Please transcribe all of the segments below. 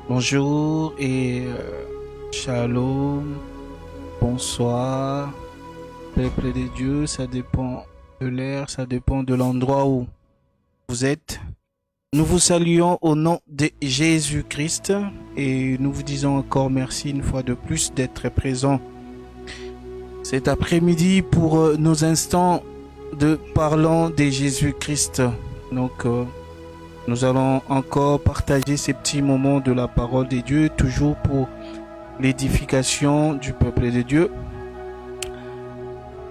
Bonjour et shalom, bonsoir, peuple de Dieu, ça dépend de l'ère, ça dépend de l'endroit où vous êtes. Nous vous saluons au nom de Jésus-Christ et nous vous disons encore merci une fois de plus d'être présents cet après-midi pour nos instants de parlant de Jésus-Christ. Donc, nous allons encore partager ces petits moments de la parole de Dieu, toujours pour l'édification du peuple de Dieu.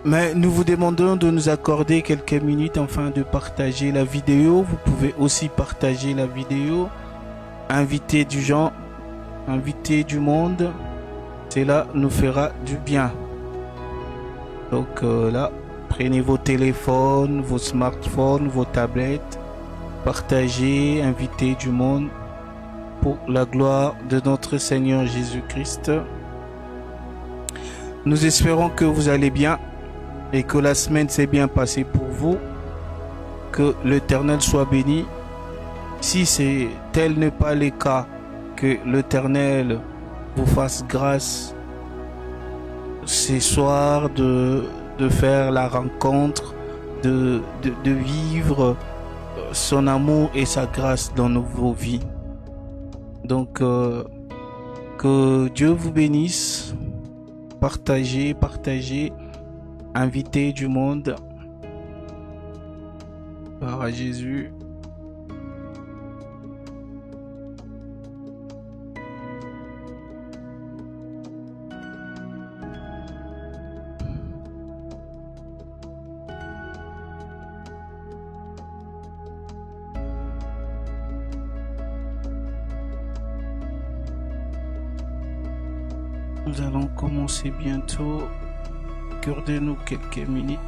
Mais nous vous demandons de nous accorder quelques minutes afin de partager la vidéo. Vous pouvez aussi partager la vidéo, inviter du gens, inviter du monde. Cela nous fera du bien. Donc là, prenez vos téléphones, vos smartphones, vos tablettes. Partagez, invitez du monde pour la gloire de notre Seigneur Jésus-Christ. Nous espérons que vous allez bien et que la semaine s'est bien passée pour vous. Que l'Éternel soit béni. Si tel n'est pas le cas, que l'Éternel vous fasse grâce ce soir de faire la rencontre, de vivre son amour et sa grâce dans vos vies. Donc, que Dieu vous bénisse. Partagez, invitez du monde. Gloire à Jésus. Nous allons commencer bientôt. Accordez-nous quelques minutes.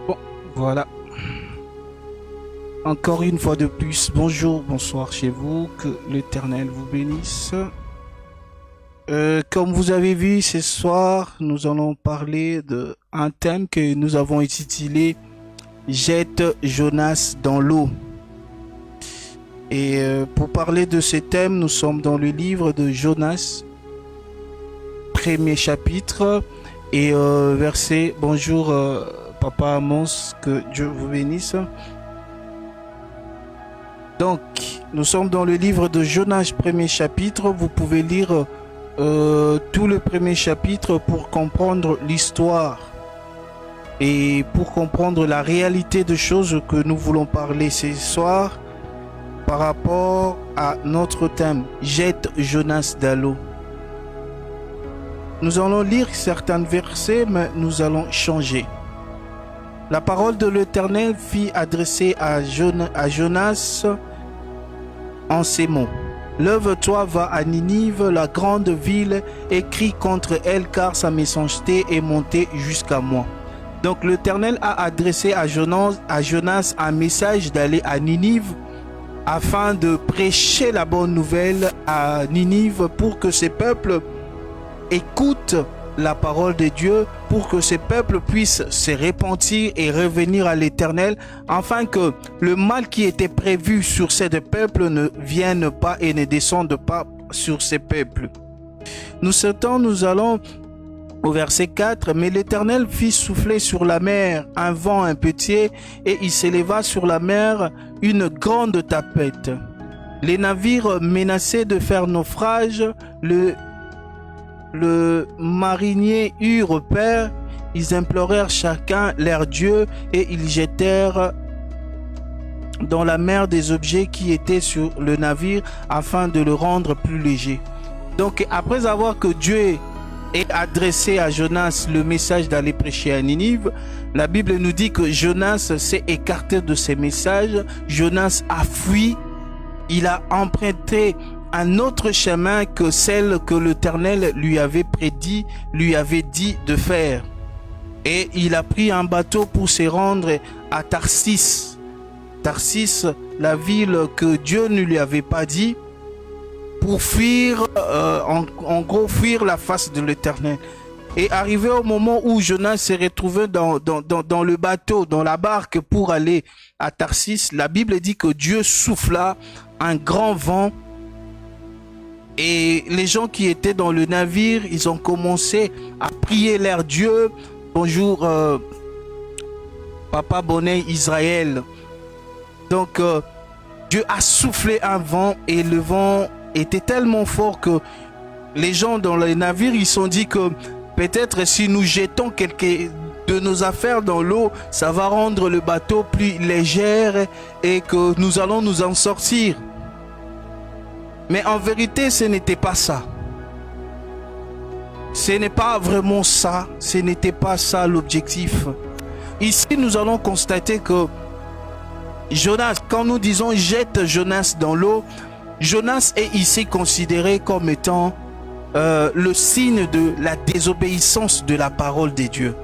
Bon, voilà. Encore une fois de plus, bonjour, bonsoir chez vous, que l'Éternel vous bénisse. Comme vous avez vu ce soir, nous allons parler d'un thème que nous avons intitulé « Jette Jonas dans l'eau ». Et pour parler de ce thème, nous sommes dans le livre de Jonas, premier chapitre, et verset, bonjour Papa Amos, que Dieu vous bénisse. Donc, nous sommes dans le livre de Jonas, premier chapitre. Vous pouvez lire tout le premier chapitre pour comprendre l'histoire et pour comprendre la réalité de choses que nous voulons parler ce soir par rapport à notre thème, jette Jonas dans l'eau. Nous allons lire certains versets, mais nous allons changer. La parole de l'Éternel fut adressée à Jonas en ces mots. Lève-toi, va à Ninive, la grande ville, et crie contre elle, car sa méchanceté est montée jusqu'à moi. Donc l'Éternel a adressé à Jonas un message d'aller à Ninive afin de prêcher la bonne nouvelle à Ninive pour que ces peuples écoutent la parole de Dieu, pour que ces peuples puissent se repentir et revenir à l'Éternel, afin que le mal qui était prévu sur ces peuples ne vienne pas et ne descende pas sur ces peuples. Nous allons au verset 4. Mais l'Éternel fit souffler sur la mer un vent impétueux, et il s'éleva sur la mer une grande tempête. Les navires menaçaient de faire naufrage. Le marinier eut repère, ils implorèrent chacun leur Dieu et ils jetèrent dans la mer des objets qui étaient sur le navire afin de le rendre plus léger. Donc après avoir que Dieu ait adressé à Jonas le message d'aller prêcher à Ninive, la Bible nous dit que Jonas s'est écarté de ces messages, Jonas a fui, il a emprunté un autre chemin que celle que l'Éternel lui avait prédit, lui avait dit de faire. Et il a pris un bateau pour se rendre à Tarsis. Tarsis, la ville que Dieu ne lui avait pas dit, pour fuir, en gros, fuir la face de l'Éternel. Et arrivé au moment où Jonas s'est retrouvé dans le bateau, dans la barque pour aller à Tarsis, la Bible dit que Dieu souffla un grand vent et les gens qui étaient dans le navire, ils ont commencé à prier leur Dieu. Bonjour, Papa Bonnet Israël. Donc, Dieu a soufflé un vent et le vent était tellement fort que les gens dans le navire, ils se sont dit que peut-être si nous jetons quelques de nos affaires dans l'eau, ça va rendre le bateau plus léger et que nous allons nous en sortir. Mais en vérité, ce n'était pas ça. Ce n'est pas vraiment ça. Ce n'était pas ça l'objectif. Ici, nous allons constater que Jonas, quand nous disons jette Jonas dans l'eau, Jonas est ici considéré comme étant le signe de la désobéissance de la parole de Dieu.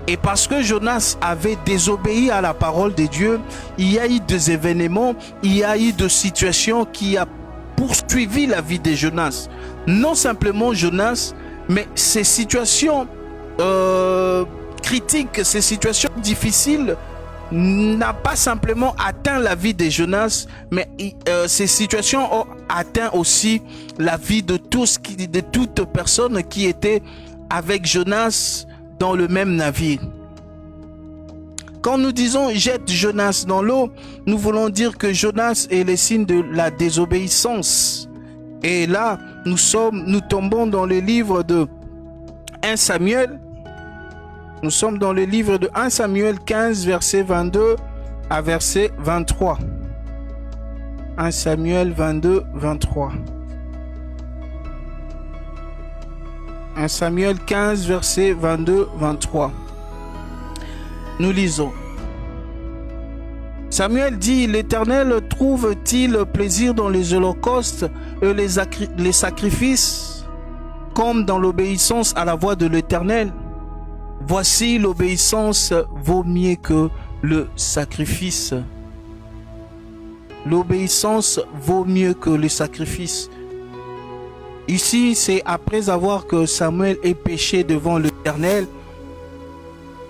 Et parce que Jonas avait désobéi à la parole de Dieu, il y a eu des événements, il y a eu des situations qui ont poursuivi la vie de Jonas. Non simplement Jonas, mais ces situations critiques, ces situations difficiles n'a pas simplement atteint la vie de Jonas, mais ces situations ont atteint aussi la vie de toute personne qui était avec Jonas dans le même navire. Quand nous disons jette Jonas dans l'eau, nous voulons dire que Jonas est le signe de la désobéissance. Et là, nous tombons dans le livre de 1 Samuel. Nous sommes dans le livre de 1 Samuel 15, verset 22 à verset 23. 1 Samuel 22, 23. 1 Samuel 15, verset 22, 23. Nous lisons. Samuel dit, l'Éternel trouve-t-il plaisir dans les holocaustes et les sacrifices, comme dans l'obéissance à la voix de l'Éternel? Voici, l'obéissance vaut mieux que le sacrifice. L'obéissance vaut mieux que le sacrifice. Ici, c'est après avoir que Samuel ait péché devant l'Éternel,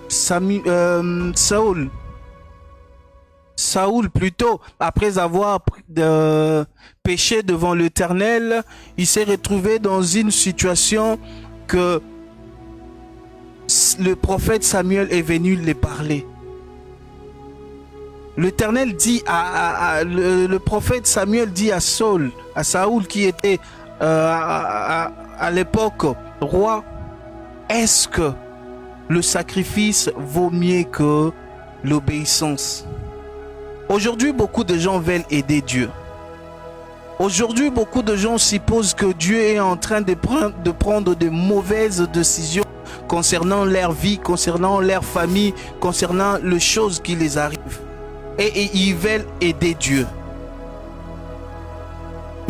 Saoul plutôt, après avoir péché devant l'Éternel, il s'est retrouvé dans une situation que le prophète Samuel est venu lui parler. L'Éternel dit le prophète Samuel dit à Saoul qui était à l'époque roi, est-ce que le sacrifice vaut mieux que l'obéissance? Aujourd'hui, beaucoup de gens veulent aider Dieu. Aujourd'hui, beaucoup de gens supposent que Dieu est en train de prendre de mauvaises décisions concernant leur vie, concernant leur famille, concernant les choses qui les arrivent. Et ils veulent aider Dieu.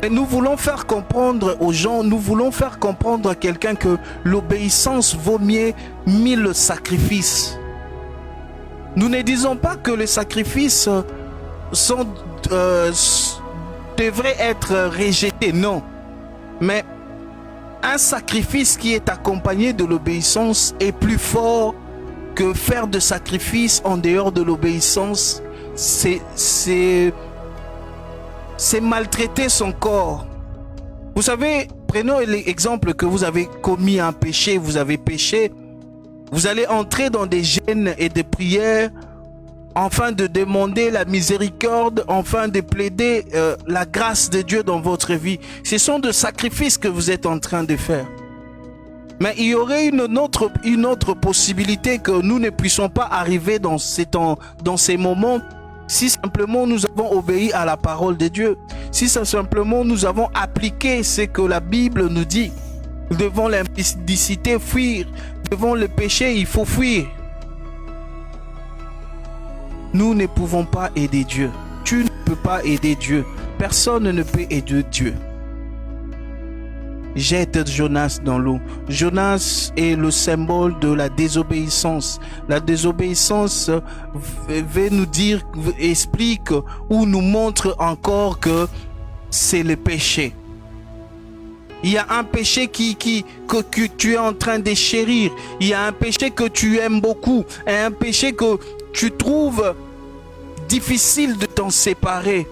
Mais nous voulons faire comprendre aux gens, nous voulons faire comprendre à quelqu'un que l'obéissance vaut mieux 1000 sacrifices. Nous ne disons pas que les sacrifices devraient être rejetés, non. Mais un sacrifice qui est accompagné de l'obéissance est plus fort que faire de sacrifices en dehors de l'obéissance. C'est maltraiter son corps. Vous savez, prenons l'exemple que vous avez commis un péché, vous avez péché, vous allez entrer dans des jeûnes et des prières afin de demander la miséricorde, afin de plaider la grâce de Dieu dans votre vie. Ce sont des sacrifices que vous êtes en train de faire. Mais il y aurait une autre possibilité que nous ne puissions pas arriver dans ces moments si simplement nous avons obéi à la parole de Dieu. Si simplement nous avons appliqué ce que la Bible nous dit. Devant l'impudicité, fuir. Devant le péché, il faut fuir. Nous ne pouvons pas aider Dieu. Tu ne peux pas aider Dieu. personne ne peut aider Dieu. Jette Jonas dans l'eau. Jonas est le symbole de la désobéissance. La désobéissance veut nous dire, explique ou nous montre encore que c'est le péché. Il y a un péché que tu es en train de chérir. Il y a un péché que tu aimes beaucoup. Et un péché que tu trouves difficile de t'en séparer.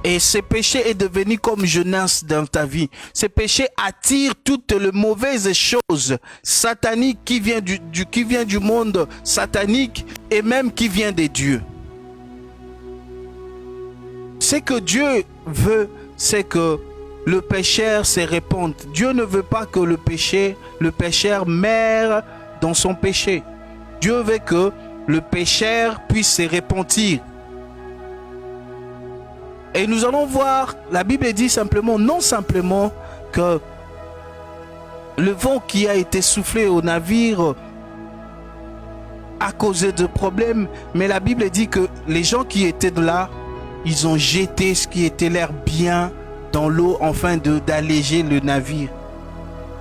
Et ce péché est devenu comme Jonas dans ta vie. Ce péché attire toutes les mauvaises choses sataniques qui viennent du monde satanique et même qui viennent des dieux. Ce que Dieu veut, c'est que le pécheur se répande. Dieu ne veut pas que le pécheur meure dans son péché. Dieu veut que le pécheur puisse se repentir. Et nous allons voir, la Bible dit simplement, non simplement que le vent qui a été soufflé au navire a causé de problèmes, mais la Bible dit que les gens qui étaient là, ils ont jeté ce qui était l'air bien dans l'eau afin d'alléger le navire.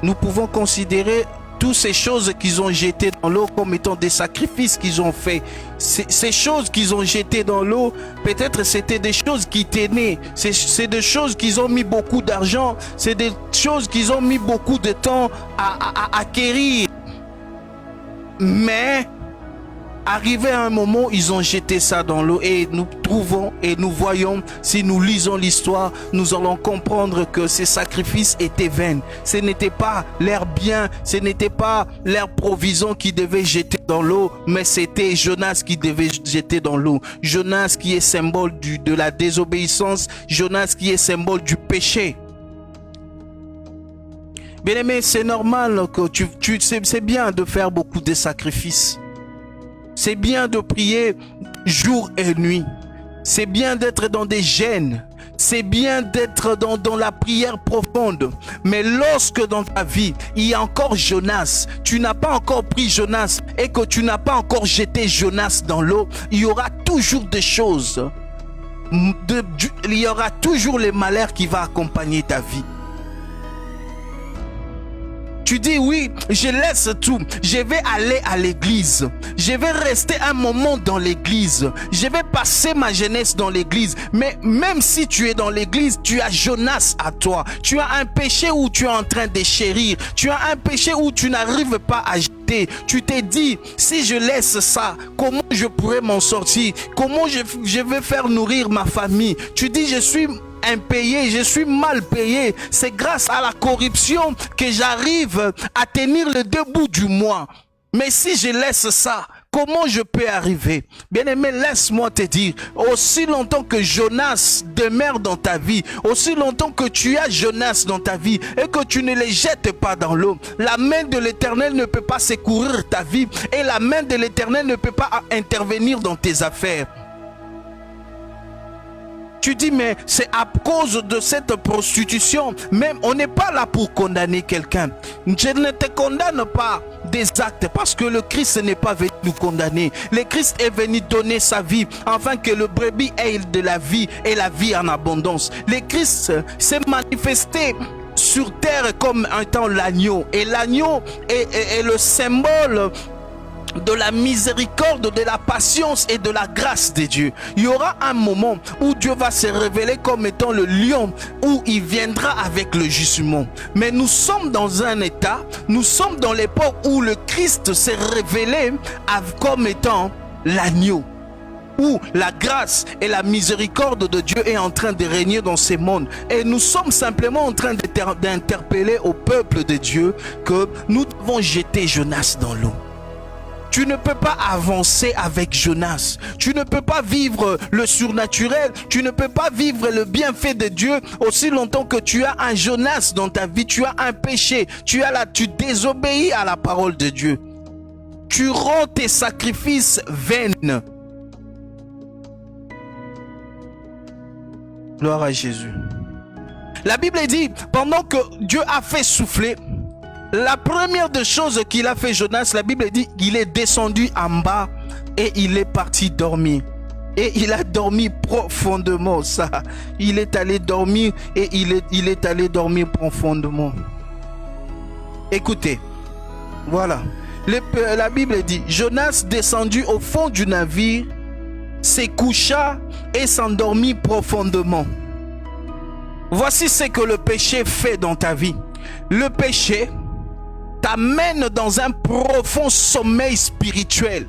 Nous pouvons considérer toutes ces choses qu'ils ont jetées dans l'eau comme étant des sacrifices qu'ils ont fait. Ces choses qu'ils ont jetées dans l'eau, peut-être c'était des choses qui tenaient. C'est des choses qu'ils ont mis beaucoup d'argent. C'est des choses qu'ils ont mis beaucoup de temps à acquérir. Mais arrivé à un moment, ils ont jeté ça dans l'eau et nous trouvons et nous voyons, si nous lisons l'histoire, nous allons comprendre que ces sacrifices étaient vains. Ce n'était pas leur bien, ce n'était pas leur provision qui devait jeter dans l'eau, mais c'était Jonas qui devait jeter dans l'eau. Jonas qui est symbole de la désobéissance, Jonas qui est symbole du péché. Bien aimé, c'est normal que c'est bien de faire beaucoup de sacrifices. C'est bien de prier jour et nuit. C'est bien d'être dans des jeûnes. C'est bien d'être dans la prière profonde. Mais lorsque dans ta vie, il y a encore Jonas, tu n'as pas encore pris Jonas et que tu n'as pas encore jeté Jonas dans l'eau, il y aura toujours des choses. Il y aura toujours les malheurs qui vont accompagner ta vie. Tu dis oui, je laisse tout, je vais aller à l'église, je vais rester un moment dans l'église, je vais passer ma jeunesse dans l'église. Mais même si tu es dans l'église, tu as Jonas à toi. Tu as un péché où tu es en train de chérir, tu as un péché où tu n'arrives pas à jeter. Tu t'es dit, si je laisse ça, comment je pourrais m'en sortir? Comment je vais faire nourrir ma famille? Tu dis, je suis impayé, je suis mal payé. C'est grâce à la corruption que j'arrive à tenir le debout du mois. Mais si je laisse ça, comment je peux arriver? Bien-aimé, laisse-moi te dire, aussi longtemps que Jonas demeure dans ta vie, aussi longtemps que tu as Jonas dans ta vie et que tu ne les jettes pas dans l'eau, la main de l'Éternel ne peut pas secourir ta vie et la main de l'Éternel ne peut pas intervenir dans tes affaires. Tu dis, mais c'est à cause de cette prostitution. Même on n'est pas là pour condamner quelqu'un. Je ne te condamne pas des actes parce que le Christ n'est pas venu nous condamner. Le Christ est venu donner sa vie afin que le brebis ait de la vie et la vie en abondance. Le Christ s'est manifesté sur terre comme étant l'agneau. Et l'agneau est le symbole de la miséricorde, de la patience et de la grâce de Dieu. Il y aura un moment où Dieu va se révéler comme étant le lion, où il viendra avec le jugement. Mais nous sommes dans un état, nous sommes dans l'époque où le Christ s'est révélé comme étant l'agneau, où la grâce et la miséricorde de Dieu est en train de régner dans ce monde. Et nous sommes simplement en train d'interpeller au peuple de Dieu que nous devons jeter Jonas dans l'eau. Tu ne peux pas avancer avec Jonas. Tu ne peux pas vivre le surnaturel. Tu ne peux pas vivre le bienfait de Dieu aussi longtemps que tu as un Jonas dans ta vie. Tu as un péché. Tu désobéis à la parole de Dieu. Tu rends tes sacrifices vains. Gloire à Jésus. La Bible dit, pendant que Dieu a fait souffler, la première des choses qu'il a fait Jonas, la Bible dit qu'il est descendu en bas et il est parti dormir. Et il a dormi profondément, ça. Il est allé dormir et il est allé dormir profondément. Écoutez, voilà. La Bible dit, Jonas descendu au fond du navire, se coucha et s'endormit profondément. Voici ce que le péché fait dans ta vie. Le péché t'amène dans un profond sommeil spirituel.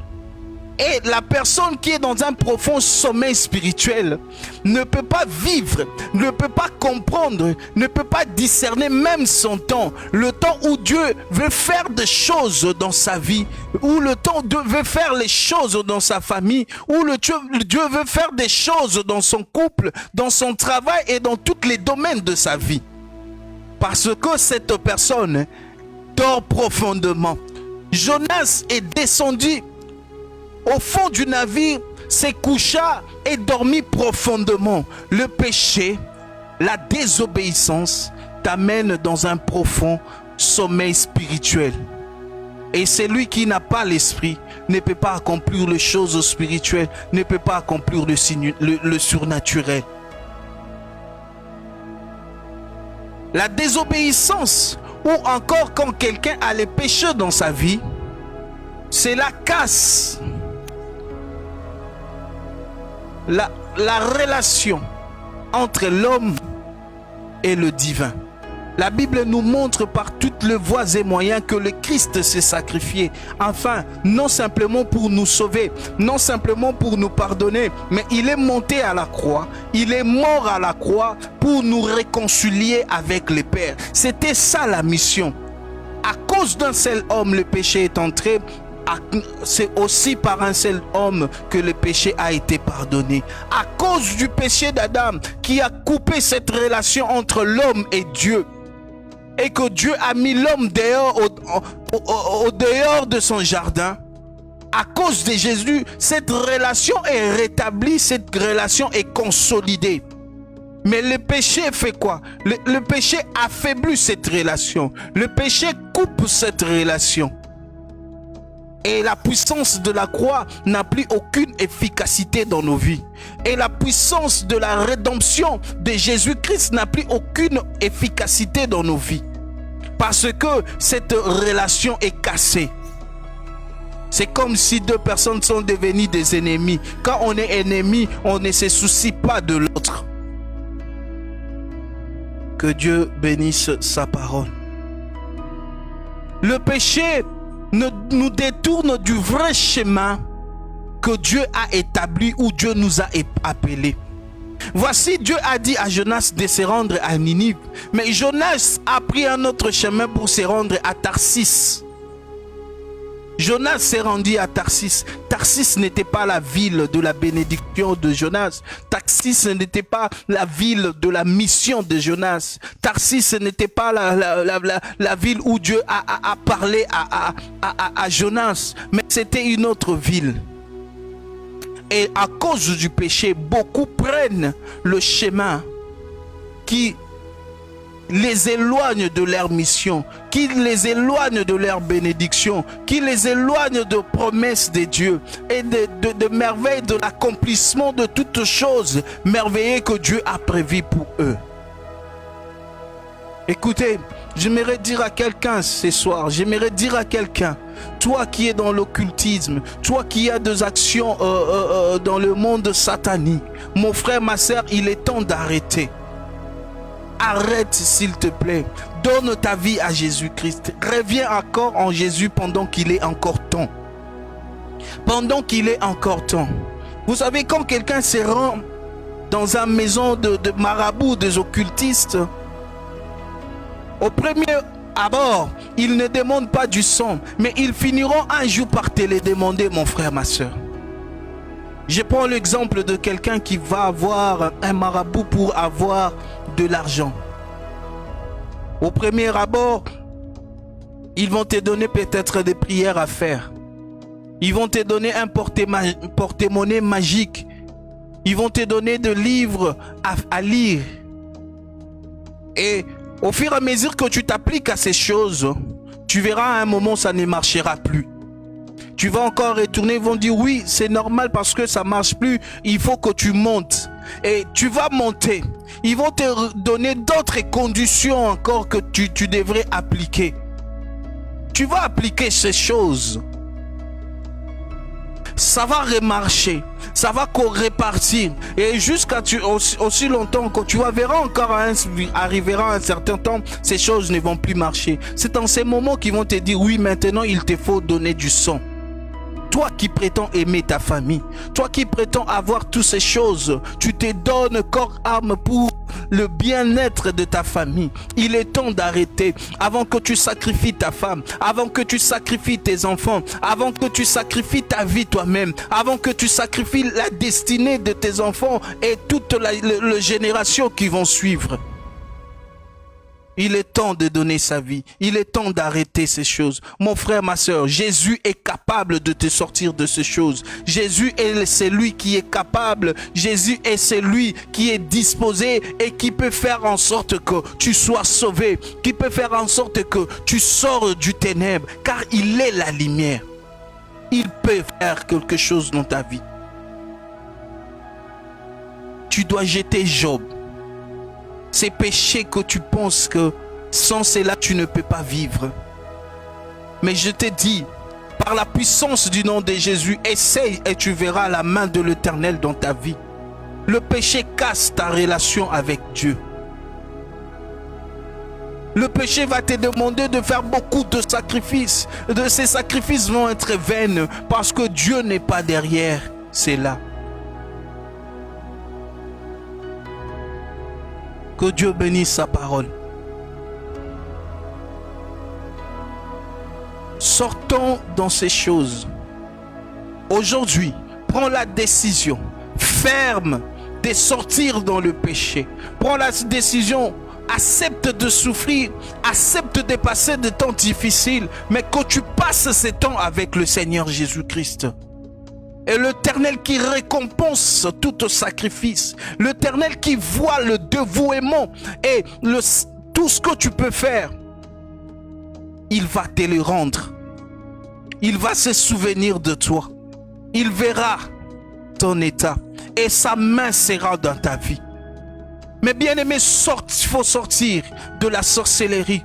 Et la personne qui est dans un profond sommeil spirituel ne peut pas vivre, ne peut pas comprendre, ne peut pas discerner même son temps. Le temps où Dieu veut faire des choses dans sa vie, où le temps où Dieu veut faire les choses dans sa famille, où Dieu veut faire des choses dans son couple, dans son travail et dans tous les domaines de sa vie. Parce que cette personne dort profondément. Jonas est descendu au fond du navire, se coucha et dormit profondément. Le péché, la désobéissance t'amène dans un profond sommeil spirituel. Et celui qui n'a pas l'esprit ne peut pas accomplir les choses spirituelles, ne peut pas accomplir le surnaturel. La désobéissance, ou encore quand quelqu'un a les péchés dans sa vie, c'est la casse. La relation entre l'homme et le divin. La Bible nous montre par toutes les voies et moyens que le Christ s'est sacrifié, enfin, non simplement pour nous sauver, non simplement pour nous pardonner, mais il est monté à la croix, il est mort à la croix pour nous réconcilier avec le Père. C'était ça la mission. À cause d'un seul homme, le péché est entré. C'est aussi par un seul homme que le péché a été pardonné. À cause du péché d'Adam qui a coupé cette relation entre l'homme et Dieu, et que Dieu a mis l'homme dehors, au dehors de son jardin, à cause de Jésus, cette relation est rétablie, cette relation est consolidée. Mais le péché fait quoi? Le péché affaiblit cette relation. Le péché coupe cette relation. Et la puissance de la croix n'a plus aucune efficacité dans nos vies. Et la puissance de la rédemption de Jésus-Christ n'a plus aucune efficacité dans nos vies. Parce que cette relation est cassée. C'est comme si deux personnes sont devenues des ennemis. Quand on est ennemi, on ne se soucie pas de l'autre. Que Dieu bénisse sa parole. Le péché nous détourne du vrai chemin que Dieu a établi, où Dieu nous a appelés. Voici, Dieu a dit à Jonas de se rendre à Ninive, mais Jonas a pris un autre chemin pour se rendre à Tarsis. Jonas s'est rendu à Tarsis. Tarsis n'était pas la ville de la bénédiction de Jonas. Tarsis n'était pas la ville de la mission de Jonas. Tarsis n'était pas la ville où Dieu a parlé à Jonas. Mais c'était une autre ville. Et à cause du péché, beaucoup prennent le chemin qui les éloigne de leur mission, qui les éloigne de leur bénédiction, qui les éloigne de promesses de Dieu et de merveilles, de l'accomplissement de toutes choses merveilleuses que Dieu a prévues pour eux. Écoutez, j'aimerais dire à quelqu'un ce soir, j'aimerais dire à quelqu'un, toi qui es dans l'occultisme, toi qui as des actions dans le monde satanique, mon frère, ma soeur, il est temps d'arrêter. Arrête s'il te plaît. Donne ta vie à Jésus-Christ. Reviens encore en Jésus pendant qu'il est encore temps. Pendant qu'il est encore temps. Vous savez, quand quelqu'un se rend dans une maison de marabouts, des occultistes, au premier abord, ils ne demandent pas du sang, mais ils finiront un jour par te le demander, mon frère, ma soeur. Je prends l'exemple de quelqu'un qui va avoir un marabout pour avoir de l'argent. Au premier abord, ils vont te donner peut-être des prières à faire. Ils vont te donner un porte-monnaie magique. Ils vont te donner des livres à lire. Et au fur et à mesure que tu t'appliques à ces choses, tu verras à un moment ça ne marchera plus. Tu vas encore retourner, ils vont dire oui, c'est normal parce que ça marche plus, il faut que tu montes. Et tu vas monter. Ils vont te donner d'autres conditions encore que tu devrais appliquer. Tu vas appliquer ces choses. Ça va remarcher, ça va repartir. Et jusqu'à aussi longtemps que tu verras encore arrivera un certain temps, ces choses ne vont plus marcher. C'est dans ces moments qu'ils vont te dire oui, maintenant il te faut donner du sang. Toi qui prétends aimer ta famille, toi qui prétends avoir toutes ces choses, tu te donnes corps, âme pour le bien-être de ta famille. Il est temps d'arrêter avant que tu sacrifies ta femme, avant que tu sacrifies tes enfants, avant que tu sacrifies ta vie toi-même, avant que tu sacrifies la destinée de tes enfants et toute la génération qui vont suivre. Il est temps de donner sa vie. Il est temps d'arrêter ces choses. Mon frère, ma soeur, Jésus est capable de te sortir de ces choses. Jésus est celui qui est capable. Jésus est celui qui est disposé et qui peut faire en sorte que tu sois sauvé. Qui peut faire en sorte que tu sors du ténèbre. Car il est la lumière. Il peut faire quelque chose dans ta vie. Tu dois jeter Job. Ces péchés que tu penses que sans cela tu ne peux pas vivre. Mais je te dis, par la puissance du nom de Jésus, essaye et tu verras la main de l'Éternel dans ta vie. Le péché casse ta relation avec Dieu. Le péché va te demander de faire beaucoup de sacrifices. Ces sacrifices vont être vains parce que Dieu n'est pas derrière cela. Que Dieu bénisse sa parole. Sortons dans ces choses. Aujourd'hui, prends la décision ferme de sortir dans le péché. Prends la décision, accepte de souffrir, accepte de passer des temps difficiles, mais que tu passes ces temps avec le Seigneur Jésus-Christ. Et l'Éternel qui récompense tout sacrifice, l'Éternel qui voit le dévouement et tout ce que tu peux faire, il va te le rendre. Il va se souvenir de toi. Il verra ton état et sa main sera dans ta vie. Mais bien aimé, il faut sortir de la sorcellerie.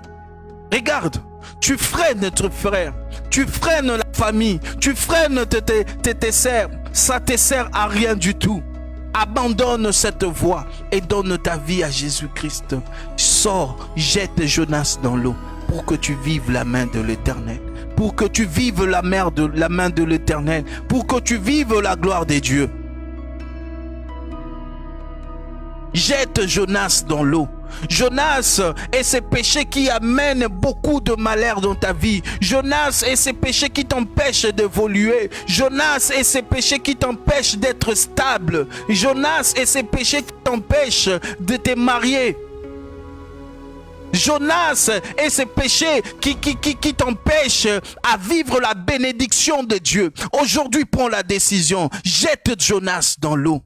Regarde, tu freines notre frère, tu freines la famille, tu freines tes sœurs, ça te sert à rien du tout. Abandonne cette voie et donne ta vie à Jésus-Christ. Sors, jette Jonas dans l'eau pour que tu vives la main de l'Éternel, pour que tu vives la main de l'Éternel, pour que tu vives la gloire de Dieu. Jette Jonas dans l'eau. Jonas et ses péchés qui amènent beaucoup de malheur dans ta vie. Jonas et ses péchés qui t'empêchent d'évoluer. Jonas et ses péchés qui t'empêchent d'être stable. Jonas et ses péchés qui t'empêchent de te marier. Jonas et ses péchés qui t'empêchent à vivre la bénédiction de Dieu. Aujourd'hui, prends la décision. Jette Jonas dans l'eau.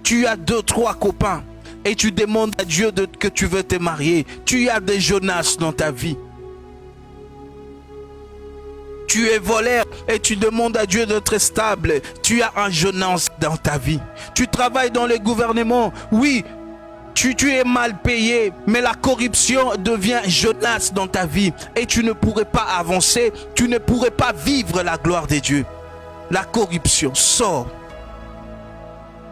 Tu as 2-3 copains et tu demandes à Dieu que tu veux te marier. Tu as des Jonas dans ta vie. Tu es voleur et tu demandes à Dieu d'être stable. Tu as un Jonas dans ta vie. Tu travailles dans le gouvernement. Oui, tu es mal payé, mais la corruption devient Jonas dans ta vie. Et tu ne pourrais pas avancer. Tu ne pourrais pas vivre la gloire de Dieu. La corruption sort.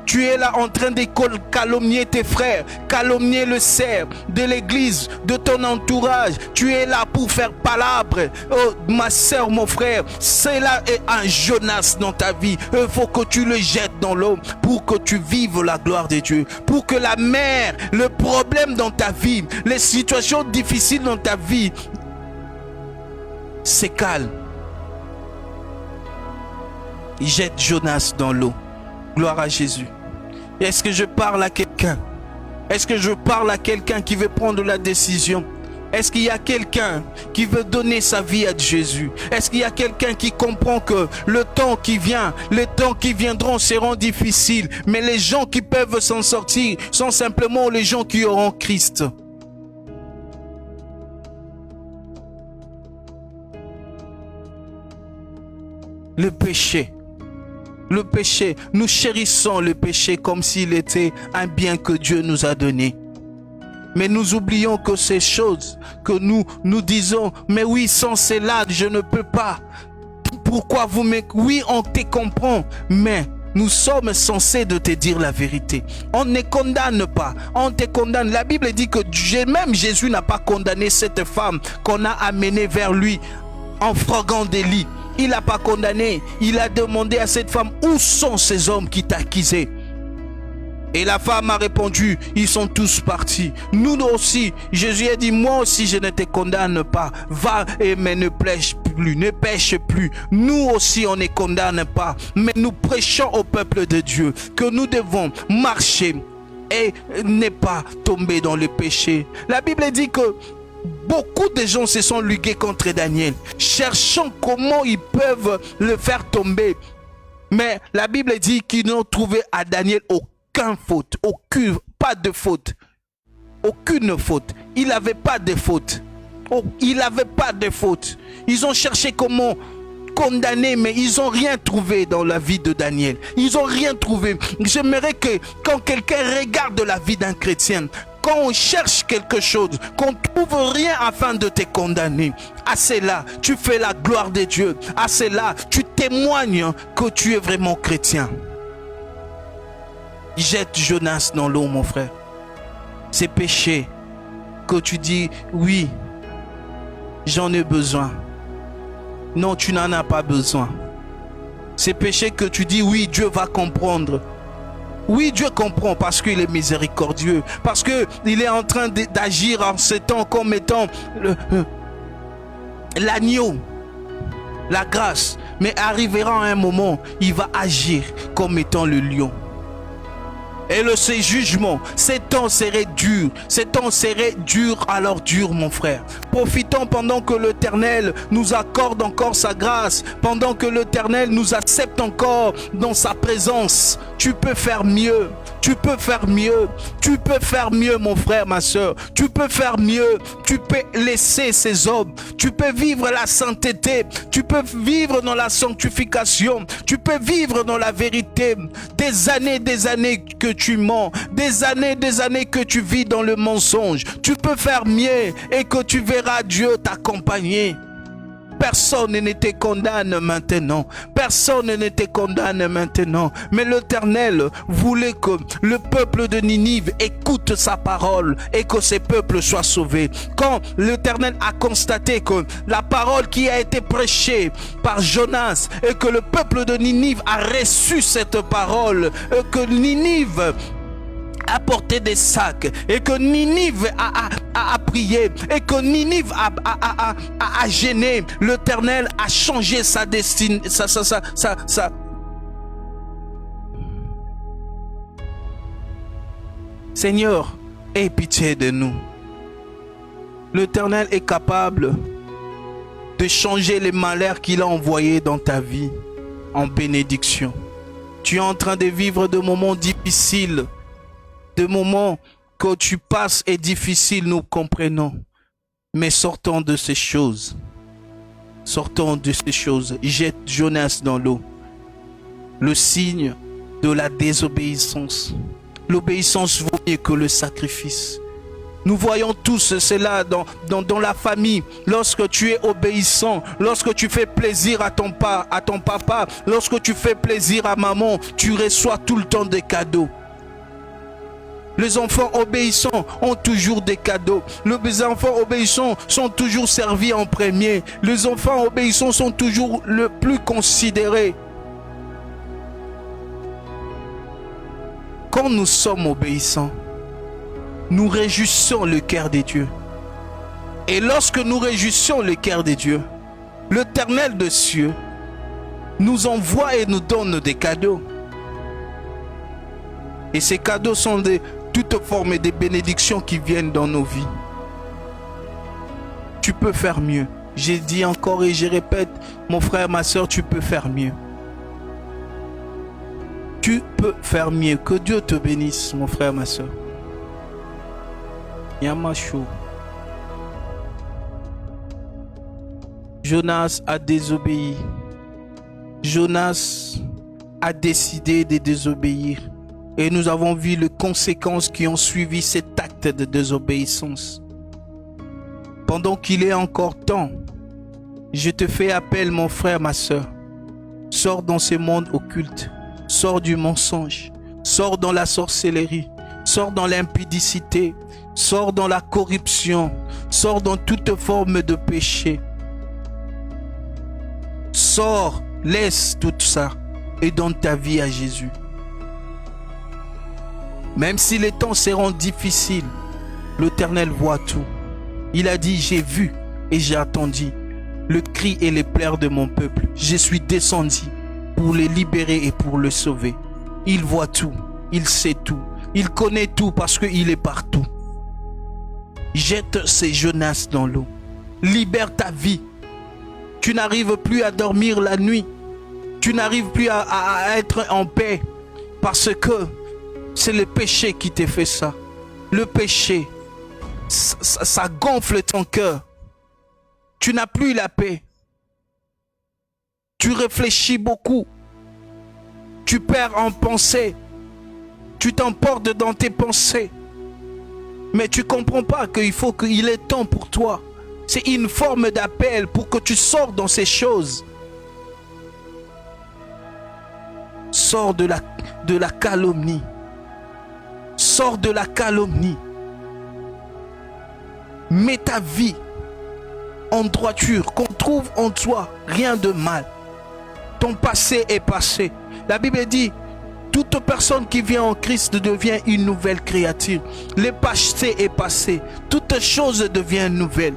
Tu es là en train de calomnier tes frères, calomnier le cerf de l'église, de ton entourage. Tu es là pour faire palabre. Oh, ma soeur, mon frère, cela est un Jonas dans ta vie. Il faut que tu le jettes dans l'eau pour que tu vives la gloire de Dieu. Pour que la mer, le problème dans ta vie, les situations difficiles dans ta vie, se calment. Jette Jonas dans l'eau. Gloire à Jésus. Est-ce que je parle à quelqu'un? Est-ce que je parle à quelqu'un qui veut prendre la décision? Est-ce qu'il y a quelqu'un qui veut donner sa vie à Jésus? Est-ce qu'il y a quelqu'un qui comprend que le temps qui vient, les temps qui viendront seront difficiles, mais les gens qui peuvent s'en sortir sont simplement les gens qui auront Christ? Le péché. Le péché, nous chérissons le péché comme s'il était un bien que Dieu nous a donné. Mais nous oublions que ces choses que nous disons, mais oui, sans cela, je ne peux pas. Pourquoi vous me... Oui, on te comprend, mais nous sommes censés de te dire la vérité. On ne condamne pas, on te condamne. La Bible dit que même Jésus n'a pas condamné cette femme qu'on a amenée vers lui en flagrant délit. Il n'a pas condamné. Il a demandé à cette femme, où sont ces hommes qui t'accusaient? Et la femme a répondu, ils sont tous partis. Nous aussi, Jésus a dit, moi aussi je ne te condamne pas. Va, mais ne pêche plus, ne pêche plus. Nous aussi on ne condamne pas. Mais nous prêchons au peuple de Dieu que nous devons marcher et ne pas tomber dans le péché. La Bible dit que beaucoup de gens se sont ligués contre Daniel, cherchant comment ils peuvent le faire tomber. Mais la Bible dit qu'ils n'ont trouvé à Daniel aucune faute, pas de faute. Aucune faute. Il n'avait pas de faute. Il n'avait pas de faute. Ils ont cherché comment condamner, mais ils n'ont rien trouvé dans la vie de Daniel. Ils n'ont rien trouvé. J'aimerais que quand quelqu'un regarde la vie d'un chrétien, quand on cherche quelque chose, qu'on ne trouve rien afin de te condamner, à cela, tu fais la gloire de Dieu. À cela, tu témoignes que tu es vraiment chrétien. Jette Jonas dans l'eau, mon frère. Ces péchés que tu dis, oui, j'en ai besoin. Non, tu n'en as pas besoin. Ces péchés que tu dis, oui, Dieu va comprendre. Oui, Dieu comprend parce qu'il est miséricordieux, parce qu'il est en train d'agir en ce temps comme étant l'agneau, la grâce. Mais arrivera un moment, il va agir comme étant le lion. Et ces jugements, ces temps seraient durs. Ces temps seraient durs, alors durs, mon frère. Profitons pendant que l'Éternel nous accorde encore sa grâce, pendant que l'Éternel nous accepte encore dans sa présence. Tu peux faire mieux. Tu peux faire mieux. Tu peux faire mieux, mon frère, ma soeur. Tu peux faire mieux. Tu peux laisser ces hommes. Tu peux vivre la sainteté. Tu peux vivre dans la sanctification. Tu peux vivre dans la vérité. Des années que tu mens. Des années que tu vis dans le mensonge. Tu peux faire mieux et que tu verras Dieu t'accompagner. Personne ne te condamne maintenant. Personne ne te condamne maintenant. Mais l'Éternel voulait que le peuple de Ninive écoute sa parole et que ce peuple soit sauvé. Quand l'Éternel a constaté que la parole qui a été prêchée par Jonas et que le peuple de Ninive a reçu cette parole, et que Ninive a porté des sacs et que Ninive a prié et que Ninive a gêné, l'Éternel a changé sa destinée, Seigneur, aie pitié de nous. L'Éternel est capable de changer les malheurs qu'il a envoyés dans ta vie en bénédiction. Tu es en train de vivre de moments difficiles. Des moments que tu passes est difficile, nous comprenons. Mais sortons de ces choses. Sortons de ces choses. Jette Jonas dans l'eau. Le signe de la désobéissance. L'obéissance vaut mieux que le sacrifice. Nous voyons tous cela dans la famille. Lorsque tu es obéissant, lorsque tu fais plaisir à ton papa, lorsque tu fais plaisir à maman, tu reçois tout le temps des cadeaux. Les enfants obéissants ont toujours des cadeaux. Les enfants obéissants sont toujours servis en premier. Les enfants obéissants sont toujours le plus considérés. Quand nous sommes obéissants, nous réjouissons le cœur de Dieu. Et lorsque nous réjouissons le cœur de Dieu, l'Éternel des cieux nous envoie et nous donne des cadeaux. Et ces cadeaux sont de toutes formes de bénédictions qui viennent dans nos vies. Tu peux faire mieux. J'ai dit encore et je répète, mon frère, ma soeur, tu peux faire mieux. Tu peux faire mieux. Que Dieu te bénisse, mon frère, ma soeur. Yamasho. Jonas a désobéi. Jonas a décidé de désobéir. Et nous avons vu les conséquences qui ont suivi cet acte de désobéissance. Pendant qu'il est encore temps, je te fais appel, mon frère, ma soeur. Sors dans ce monde occulte. Sors du mensonge. Sors dans la sorcellerie. Sors dans l'impudicité. Sors dans la corruption. Sors dans toute forme de péché. Sors, laisse tout ça et donne ta vie à Jésus. Même si les temps seront difficiles, l'Éternel voit tout. Il a dit, j'ai vu et j'ai attendu le cri et les pleurs de mon peuple. Je suis descendu pour le libérer et pour le sauver. Il voit tout, il sait tout, il connaît tout parce qu'il est partout. Jette ces Jonas dans l'eau. Libère ta vie. Tu n'arrives plus à dormir la nuit. Tu n'arrives plus à être en paix parce que c'est le péché qui te fait ça. Le péché, ça gonfle ton cœur. Tu n'as plus la paix. Tu réfléchis beaucoup. Tu perds en pensée. Tu t'emportes dans tes pensées. Mais tu ne comprends pas qu'il est temps pour toi. C'est une forme d'appel pour que tu sors dans ces choses. Sors de la calomnie. Sors de la calomnie. Mets ta vie en droiture, qu'on trouve en toi rien de mal. Ton passé est passé. La Bible dit, toute personne qui vient en Christ devient une nouvelle créature. Le passé est passé. Toute chose devient nouvelle.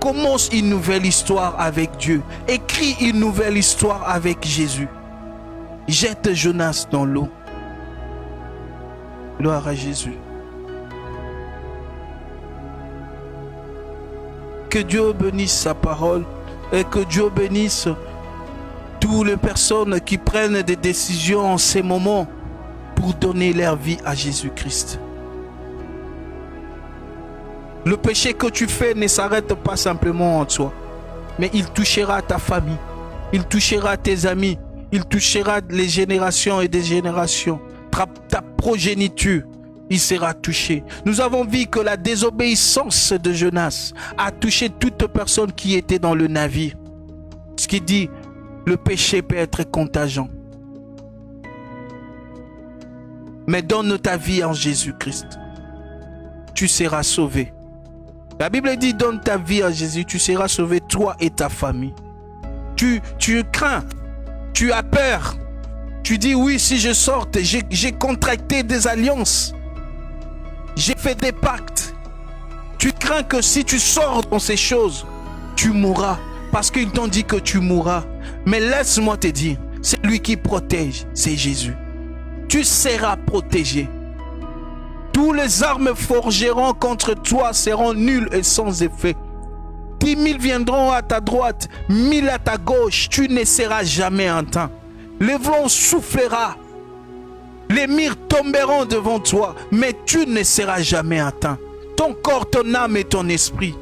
Commence une nouvelle histoire avec Dieu. Écris une nouvelle histoire avec Jésus. Jette Jonas dans l'eau. Gloire à Jésus. Que Dieu bénisse sa parole et que Dieu bénisse toutes les personnes qui prennent des décisions en ces moments pour donner leur vie à Jésus-Christ. Le péché que tu fais ne s'arrête pas simplement en toi, mais il touchera ta famille, il touchera tes amis, il touchera les générations et des générations, ta progéniture. Il sera touché. Nous avons vu que la désobéissance de Jonas a touché toute personne qui était dans le navire. Ce qui dit, le péché peut être contagieux. Mais donne ta vie en Jésus-Christ. Tu seras sauvé. La Bible dit, donne ta vie à Jésus, tu seras sauvé, toi et ta famille. Tu crains, tu as peur. Tu dis, oui, si je sorte, j'ai contracté des alliances. J'ai fait des pactes. Tu crains que si tu sors dans ces choses, tu mourras. Parce qu'ils t'ont dit que tu mourras. Mais laisse-moi te dire, c'est lui qui protège, c'est Jésus. Tu seras protégé. Tous les armes forgeront contre toi seront nulles et sans effet. 10 000 viendront à ta droite, 1000 à ta gauche, tu ne seras jamais atteint. Le vent soufflera. Les murs tomberont devant toi, mais tu ne seras jamais atteint. Ton corps, ton âme et ton esprit,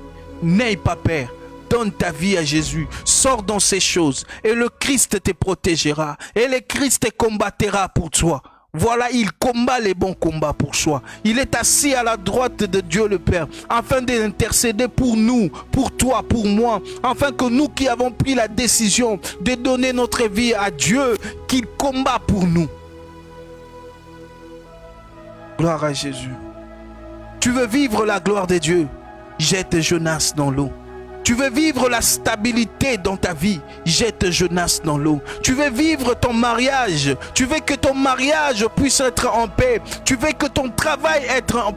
n'aie pas peur. Donne ta vie à Jésus. Sors dans ces choses et le Christ te protégera. Et le Christ te combattra pour toi. Voilà, il combat les bons combats pour soi. Il est assis à la droite de Dieu le Père, afin d'intercéder pour nous, pour toi, pour moi, afin que nous qui avons pris la décision de donner notre vie à Dieu, qu'il combat pour nous. Gloire à Jésus. Tu veux vivre la gloire de Dieu? Jette Jonas dans l'eau. Tu veux vivre la stabilité dans ta vie? Jette Jonas dans l'eau. Tu veux vivre ton mariage? Tu veux que ton mariage puisse être en paix? Tu veux que ton travail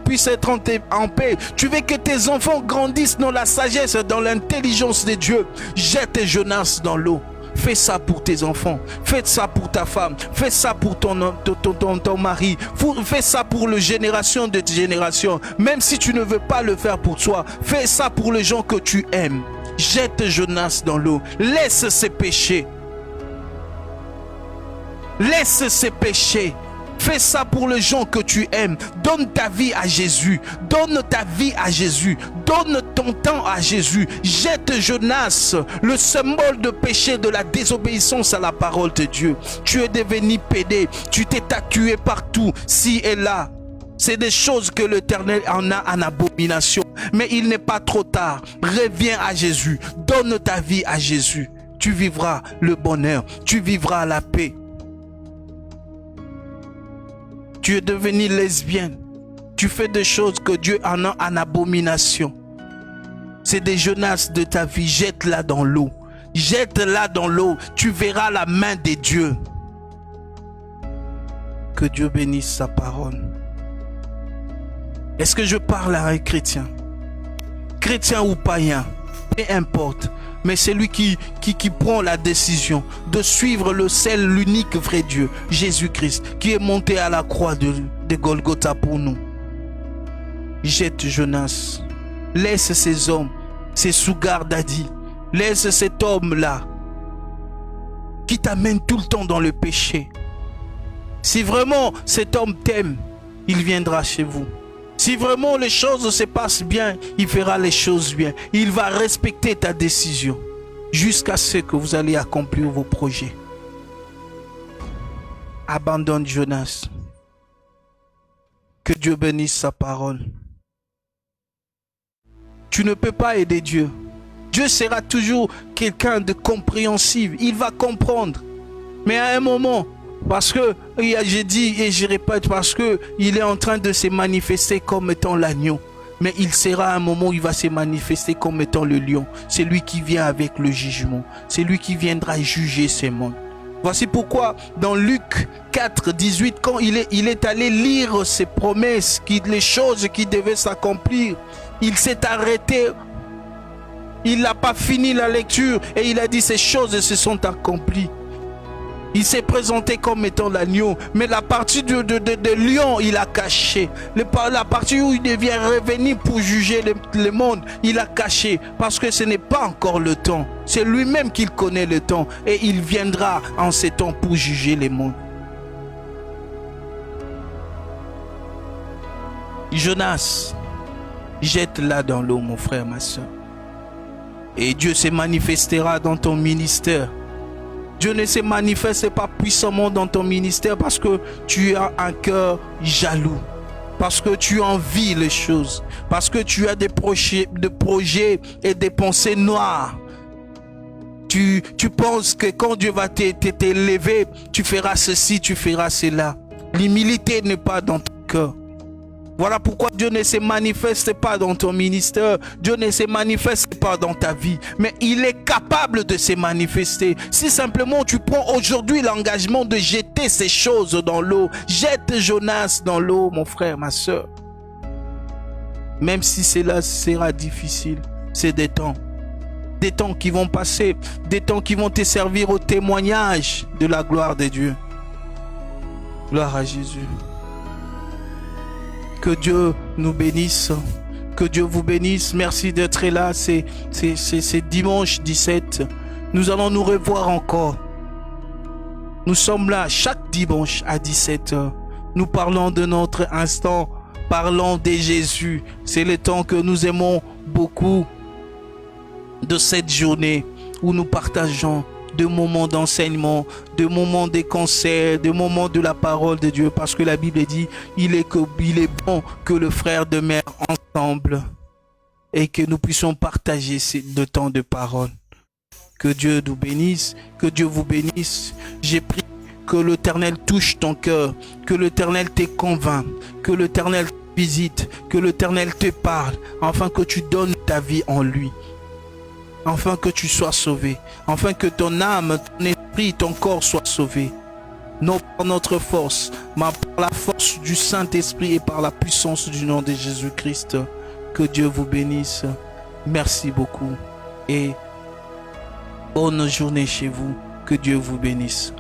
puisse être en paix? Tu veux que tes enfants grandissent dans la sagesse, dans l'intelligence de Dieu? Jette Jonas dans l'eau. Fais ça pour tes enfants, fais ça pour ta femme, fais ça pour ton mari, fais ça pour les générations de générations. Même si tu ne veux pas le faire pour toi, fais ça pour les gens que tu aimes. Jette Jonas dans l'eau, laisse ses péchés. Laisse ses péchés. Fais ça pour les gens que tu aimes. Donne ta vie à Jésus. Donne ta vie à Jésus. Donne ton temps à Jésus. Jette Jonas, le symbole de péché, de la désobéissance à la parole de Dieu. Tu es devenu pédé. Tu t'es tatoué partout, ci et là. C'est des choses que l'Éternel en a en abomination. Mais il n'est pas trop tard. Reviens à Jésus. Donne ta vie à Jésus. Tu vivras le bonheur. Tu vivras la paix. Tu es devenu lesbienne. Tu fais des choses que Dieu en a en abomination. C'est des Jonas de ta vie. Jette-la dans l'eau. Jette-la dans l'eau. Tu verras la main de Dieu. Que Dieu bénisse sa parole. Est-ce que je parle à un chrétien? Chrétien ou païen, peu importe. Mais c'est lui qui prend la décision de suivre le seul, l'unique vrai Dieu, Jésus-Christ, qui est monté à la croix de Golgotha pour nous. Jette Jonas. Laisse ces hommes, ces sugar daddy. Laisse cet homme-là qui t'amène tout le temps dans le péché. Si vraiment cet homme t'aime, il viendra chez vous. Si vraiment les choses se passent bien, il fera les choses bien. Il va respecter ta décision jusqu'à ce que vous allez accomplir vos projets. Abandonne Jonas. Que Dieu bénisse sa parole. Tu ne peux pas aider Dieu. Dieu sera toujours quelqu'un de compréhensif. Il va comprendre. Mais à un moment, parce que, j'ai dit et je répète, parce que il est en train de se manifester comme étant l'agneau. Mais il sera un moment où il va se manifester comme étant le lion. C'est lui qui vient avec le jugement. C'est lui qui viendra juger ce monde. Voici pourquoi dans Luc 4, 18, quand il est allé lire ses promesses, les choses qui devaient s'accomplir, il s'est arrêté. Il n'a pas fini la lecture et il a dit ces choses se sont accomplies. Il s'est présenté comme étant l'agneau, mais la partie de lion, il a caché. La partie où il devient revenu pour juger le monde, il a caché. Parce que ce n'est pas encore le temps. C'est lui-même qui connaît le temps. Et il viendra en ce temps pour juger le monde. Jonas, jette-la dans l'eau, mon frère, ma soeur. Et Dieu se manifestera dans ton ministère. Dieu ne se manifeste pas puissamment dans ton ministère parce que tu as un cœur jaloux, parce que tu envies les choses, parce que tu as des projets et des pensées noires. Tu penses que quand Dieu va t'élever, tu feras ceci, tu feras cela. L'humilité n'est pas dans ton cœur. Voilà pourquoi Dieu ne se manifeste pas dans ton ministère. Dieu ne se manifeste pas dans ta vie. Mais il est capable de se manifester. Si simplement tu prends aujourd'hui l'engagement de jeter ces choses dans l'eau. Jette Jonas dans l'eau, mon frère, ma soeur. Même si cela sera difficile, c'est des temps. Des temps qui vont passer. Des temps qui vont te servir au témoignage de la gloire de Dieu. Gloire à Jésus. Que Dieu nous bénisse. Que Dieu vous bénisse. Merci d'être là. C'est dimanche 17. Nous allons nous revoir encore. Nous sommes là chaque dimanche à 17h. Nous parlons de notre instant. Parlons de Jésus. C'est le temps que nous aimons beaucoup de cette journée où nous partageons de moments d'enseignement, de moments de conseils, de moments de la parole de Dieu. Parce que la Bible dit, il est bon que le frère demeure ensemble et que nous puissions partager ces deux temps de parole. Que Dieu nous bénisse, que Dieu vous bénisse. J'ai prié que l'Éternel touche ton cœur, que l'Éternel te convainc, que l'Éternel te visite, que l'Éternel te parle, afin que tu donnes ta vie en lui. Afin que tu sois sauvé, afin que ton âme, ton esprit, ton corps soient sauvés. Non par notre force, mais par la force du Saint-Esprit et par la puissance du nom de Jésus-Christ. Que Dieu vous bénisse. Merci beaucoup et bonne journée chez vous. Que Dieu vous bénisse.